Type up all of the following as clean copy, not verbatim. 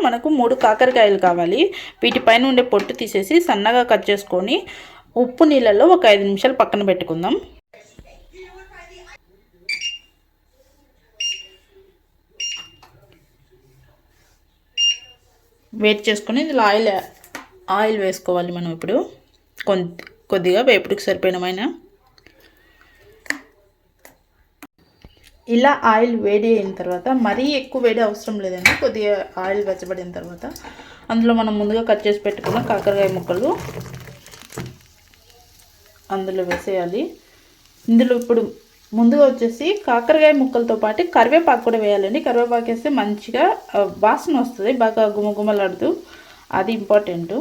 మనకు 3 కాకరకాయలు కావాలి. వీటిపైన ఉండే పొట్టు తీసేసి సన్నగా కట్ చేసుకొని ఉప్పు నీళ్ళలో ఒక 5 నిమిషాలు పక్కన పెట్టుకుందాం. వేట్ చేసుకొని ఇందులో ఆయిల్ వేసుకోవాలి. మనం ఇప్పుడు కొద్దిగా వేపుడికి సరిపోయినమైన ఇలా ఆయిల్ వేడి అయిన తర్వాత మరీ ఎక్కువ వేడి అవసరం లేదండి. కొద్దిగా ఆయిల్ వెచ్చబడిన తర్వాత అందులో మనం ముందుగా కట్ చేసి పెట్టుకున్న కాకరకాయ ముక్కలు అందులో వేసేయాలి. ఇందులో ఇప్పుడు ముందుగా వచ్చేసి కాకరకాయ ముక్కలతో పాటు కరివేపాకు కూడా వేయాలండి. కరివేపాకు వేస్తే మంచిగా వాసన వస్తుంది, బాగా గుమగుమలాడుతూ. అది ఇంపార్టెంట్.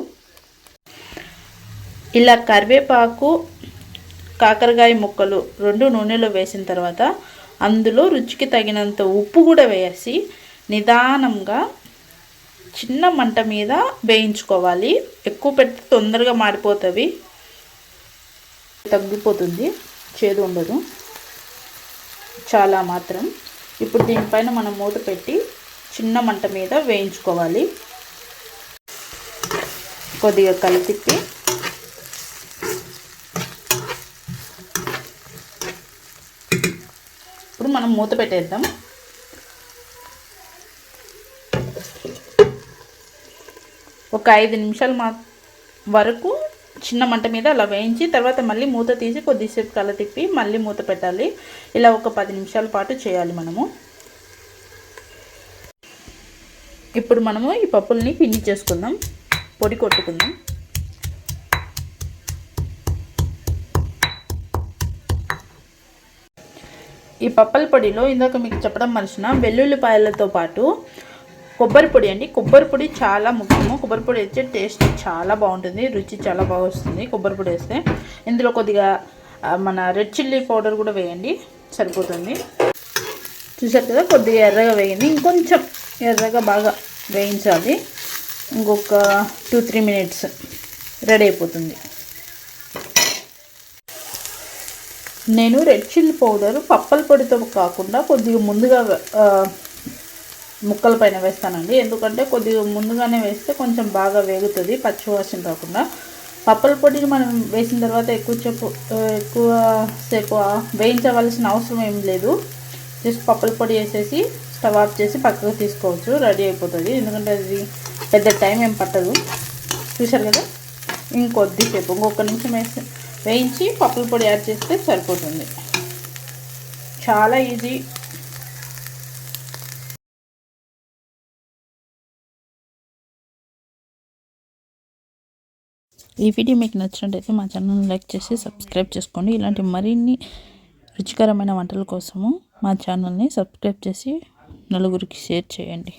ఇలా కరివేపాకు కాకరకాయ ముక్కలు 2 నూనెలో వేసిన తర్వాత అందులో రుచికి తగినంత ఉప్పు కూడా వేసి నిదానంగా చిన్న మంట మీద వేయించుకోవాలి. ఎక్కువ పెడితే తొందరగా మాడిపోతుంది, తగ్గిపోతుంది, చేదు ఉండదు చాలా మాత్రం. ఇప్పుడు దీనిపైన మనం మూత పెట్టి చిన్న మంట మీద వేయించుకోవాలి. కొద్దిగా కలిపి ఇప్పుడు మనం మూత పెట్టేద్దాం. ఒక 5 నిమిషాలు వరకు చిన్న మంట మీద అలా వేయించి తర్వాత మళ్ళీ మూత తీసి కొద్దిసేపు కలతిప్పి మళ్ళీ మూత పెట్టాలి. ఇలా ఒక 10 నిమిషాల పాటు చేయాలి మనము. ఇప్పుడు మనము ఈ పప్పుల్ని పిండి చేసుకుందాం, పొడి కొట్టుకుందాం. ఈ పప్పల పొడిలో ఇందాక మీకు చెప్పడం మర్చిన వెల్లుల్లిపాయలతో పాటు కొబ్బరి పొడి అండి. కొబ్బరి పొడి చాలా ముఖ్యము. కొబ్బరి పొడి వేస్తే టేస్ట్ చాలా బాగుంటుంది, రుచి చాలా బాగా వస్తుంది కొబ్బరి పొడి వేస్తే. ఇందులో కొద్దిగా మన రెడ్ చిల్లీ పౌడర్ కూడా వేయండి, సరిపోతుంది. చూసారు కదా, కొద్దిగా ఎర్రగా వేయండి. ఇంకొంచెం ఎర్రగా బాగా వేయించాలి. ఇంకొక 2-3 మినిట్స్ రెడీ అయిపోతుంది. నేను రెడ్ చిల్లీ పౌడర్ పప్పల పొడితో కాకుండా కొద్దిగా ముందుగా ముక్కల పైన వేస్తానండి. ఎందుకంటే కొద్దిగా ముందుగానే వేస్తే కొంచెం బాగా వేగుతుంది, పచ్చివాసన రాకుండా. పప్పల పొడిని మనం వేసిన తర్వాత ఎక్కువసేపు వేయించవలసిన అవసరం ఏం లేదు. జస్ట్ పప్పల పొడి వేసేసి స్టవ్ ఆఫ్ చేసి పక్కకు తీసుకోవచ్చు, రెడీ అయిపోతుంది. ఎందుకంటే అది పెద్ద టైం ఏం పట్టదు. చూసారు కదా, ఇంకొద్దిసేపు ఇంకొక నిమిషం వేయించి పప్పుల పొడి యాడ్ చేస్తే సరిపోతుంది. చాలా ఈజీ. ఈ వీడియో మీకు నచ్చినట్టయితే మా ఛానల్ని లైక్ చేసి సబ్స్క్రైబ్ చేసుకోండి. ఇలాంటి మరిన్ని రుచికరమైన వంటల కోసము మా ఛానల్ని సబ్స్క్రైబ్ చేసి నలుగురికి షేర్ చేయండి.